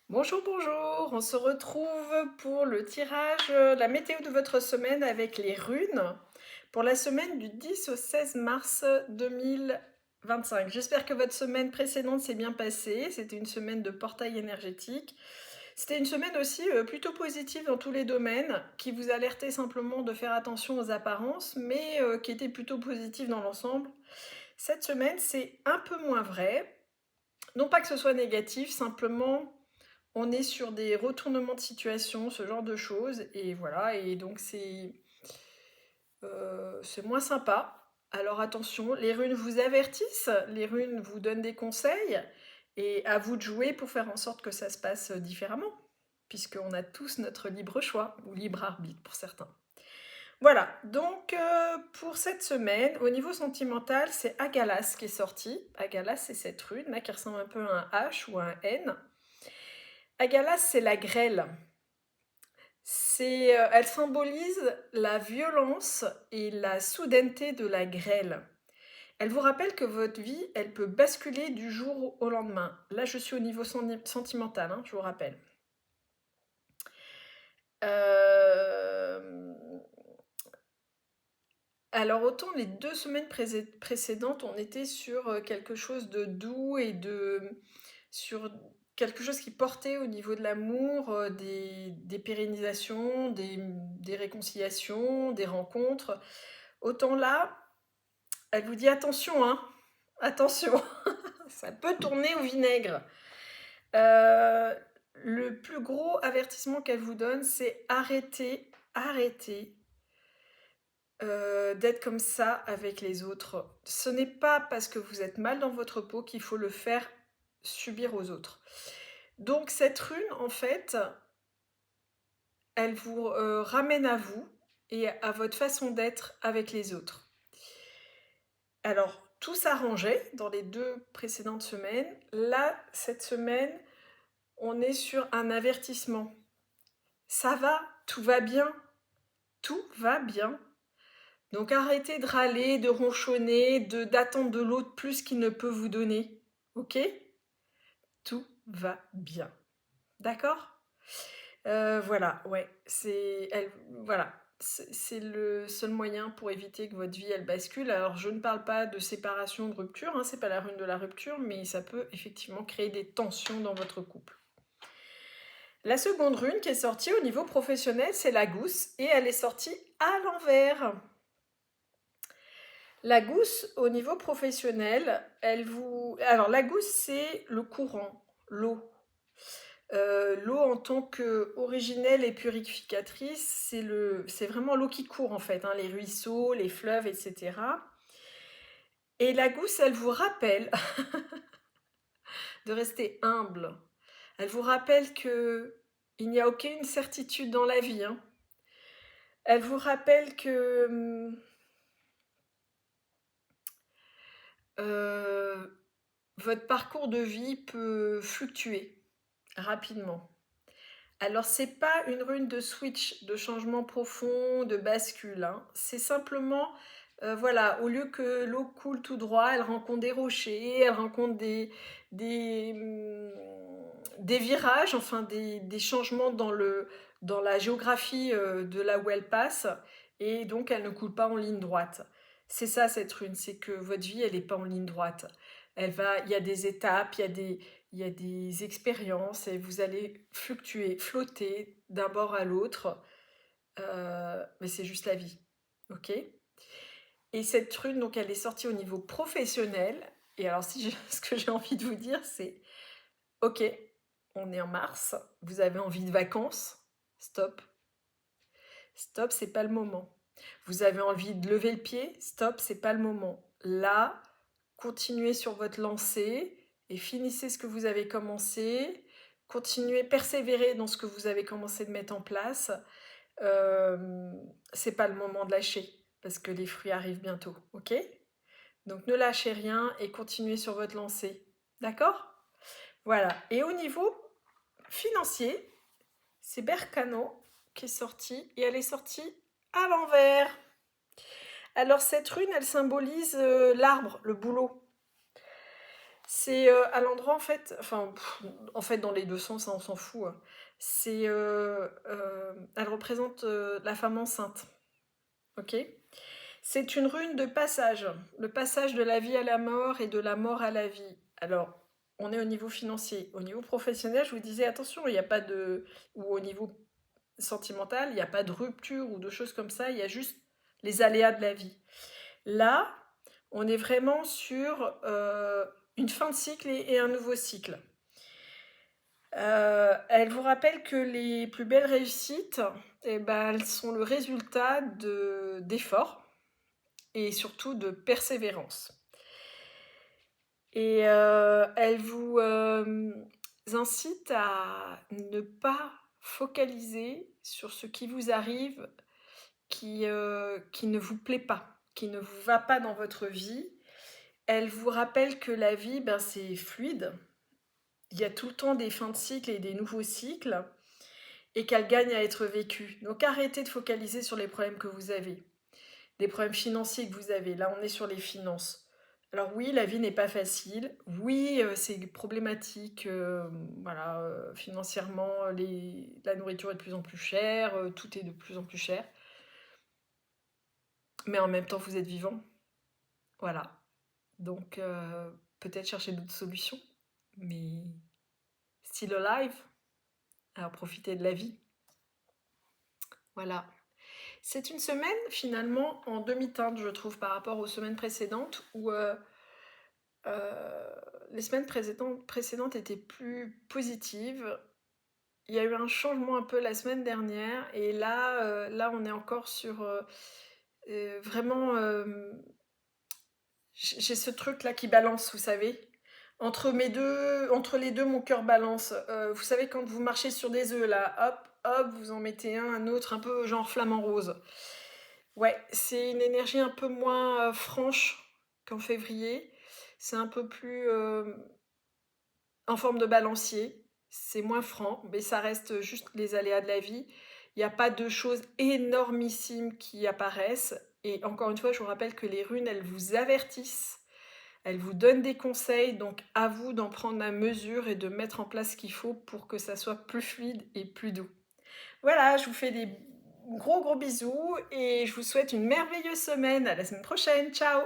Bonjour, bonjour, on se retrouve pour le tirage, la météo de votre semaine avec les runes pour la semaine du 10 au 16 mars 2025. J'espère que votre semaine précédente s'est bien passée. C'était une semaine de portail énergétique. C'était une semaine aussi plutôt positive dans tous les domaines, qui vous alertait simplement de faire attention aux apparences, mais qui était plutôt positive dans l'ensemble. Cette semaine, c'est un peu moins vrai. Non pas que ce soit négatif, simplement on est sur des retournements de situation, ce genre de choses, et voilà, et donc c'est moins sympa. Alors attention, les runes vous avertissent, les runes vous donnent des conseils, et à vous de jouer pour faire en sorte que ça se passe différemment, puisqu'on a tous notre libre choix, ou libre arbitre pour certains. Voilà, donc pour cette semaine, au niveau sentimental, c'est Agalas qui est sorti. Agalas, c'est cette rune là qui ressemble un peu à un H ou à un N. Agalas, c'est la grêle. Elle symbolise la violence et la soudaineté de la grêle. Elle vous rappelle que votre vie, elle peut basculer du jour au lendemain. Là, je suis au niveau sentimental, hein, je vous rappelle. Euh, Alors, autant les 2 semaines précédentes, on était sur quelque chose de doux et sur quelque chose qui portait au niveau de l'amour, des pérennisations, des réconciliations, des rencontres. Autant là, elle vous dit attention, hein, attention, ça peut tourner au vinaigre. Euh, le plus gros avertissement qu'elle vous donne, c'est arrêtez d'être comme ça avec les autres. Ce n'est pas parce que vous êtes mal dans votre peau qu'il faut le faire subir aux autres. Donc cette rune, en fait, elle vous ramène à vous et à votre façon d'être avec les autres. Alors, tout s'arrangeait dans les 2 précédentes semaines. Là, cette semaine, on est sur un avertissement. Ça va, tout va bien, tout va bien. Donc arrêtez de râler, de ronchonner, d'attendre de l'autre plus qu'il ne peut vous donner. Ok? Tout va bien. D'accord? Voilà, ouais. Voilà. C'est le seul moyen pour éviter que votre vie elle bascule. Alors je ne parle pas de séparation, de rupture, hein, c'est pas la rune de la rupture, mais ça peut effectivement créer des tensions dans votre couple. La seconde rune qui est sortie au niveau professionnel, c'est la gousse, et elle est sortie à l'envers. La gousse, au niveau professionnel, elle vous... Alors, la gousse, c'est le courant, l'eau. L'eau en tant qu'originelle et purificatrice, c'est vraiment l'eau qui court en fait, hein, les ruisseaux, les fleuves, etc. Et la gousse, elle vous rappelle de rester humble. Elle vous rappelle que il n'y a aucune certitude dans la vie, hein. Elle vous rappelle que euh, votre parcours de vie peut fluctuer rapidement. Alors c'est pas une rune de switch, de changement profond, de bascule, hein. C'est simplement, voilà, au lieu que l'eau coule tout droit, elle rencontre des rochers, elle rencontre des, hum, des virages, enfin des changements dans la géographie de là où elle passe, et donc elle ne coule pas en ligne droite. C'est ça cette rune, c'est que votre vie, elle n'est pas en ligne droite. Il y a des étapes, il y a des expériences et vous allez fluctuer, flotter d'un bord à l'autre, mais c'est juste la vie, ok? Et cette rune, donc, elle est sortie au niveau professionnel. Et alors, ce que j'ai envie de vous dire, c'est, ok, on est en mars, vous avez envie de vacances, stop, stop, c'est pas le moment. Vous avez envie de lever le pied, stop, c'est pas le moment. Là, continuez sur votre lancée et finissez ce que vous avez commencé. Continuez, persévérez dans ce que vous avez commencé de mettre en place. C'est pas le moment de lâcher parce que les fruits arrivent bientôt, ok? Donc ne lâchez rien et continuez sur votre lancée, d'accord? Voilà. Et au niveau financier, c'est Bercano qui est sortie et elle est sortie à l'envers. Alors cette rune, elle symbolise l'arbre, le boulot. C'est, à l'endroit en fait enfin, en fait dans les 2 sens, hein, on s'en fout, hein. C'est, elle représente, la femme enceinte, OK? C'est une rune de passage, le passage de la vie à la mort et de la mort à la vie. Alors, on est au niveau financier. Au niveau professionnel, je vous disais attention, il n'y a pas de ou au niveau sentimental, il n'y a pas de rupture ou de choses comme ça, il y a juste les aléas de la vie. Là, on est vraiment sur, une fin de cycle et un nouveau cycle. Elle vous rappelle que les plus belles réussites, eh ben, elles sont le résultat d'efforts et surtout de persévérance. Et elle vous incite à ne pas focaliser sur ce qui vous arrive qui ne vous plaît pas, qui ne vous va pas dans votre vie. Elle vous rappelle que la vie, ben, c'est fluide. Il y a tout le temps des fins de cycle et des nouveaux cycles et qu'elle gagne à être vécue. Donc arrêtez de focaliser sur les problèmes que vous avez, les problèmes financiers que vous avez. Là, on est sur les finances. Alors oui, la vie n'est pas facile. Oui, c'est problématique. Voilà, financièrement, la nourriture est de plus en plus chère, tout est de plus en plus cher. Mais en même temps, vous êtes vivant. Voilà. Donc, peut-être chercher d'autres solutions. Mais still alive. Alors profitez de la vie. Voilà. C'est une semaine finalement en demi-teinte, je trouve, par rapport aux semaines précédentes où les semaines précédentes étaient plus positives. Il y a eu un changement un peu la semaine dernière et là on est encore sur vraiment j'ai ce truc là qui balance, vous savez. Entre les deux, mon cœur balance. Vous savez quand vous marchez sur des œufs là, hop, hop, vous en mettez un autre, un peu genre flamant rose. Ouais, c'est une énergie un peu moins franche qu'en février. C'est un peu plus en forme de balancier. C'est moins franc, mais ça reste juste les aléas de la vie. Il n'y a pas de choses énormissimes qui apparaissent. Et encore une fois, je vous rappelle que les runes, elles vous avertissent, elles vous donnent des conseils, donc à vous d'en prendre la mesure et de mettre en place ce qu'il faut pour que ça soit plus fluide et plus doux. Voilà, je vous fais des gros bisous et je vous souhaite une merveilleuse semaine. À la semaine prochaine. Ciao!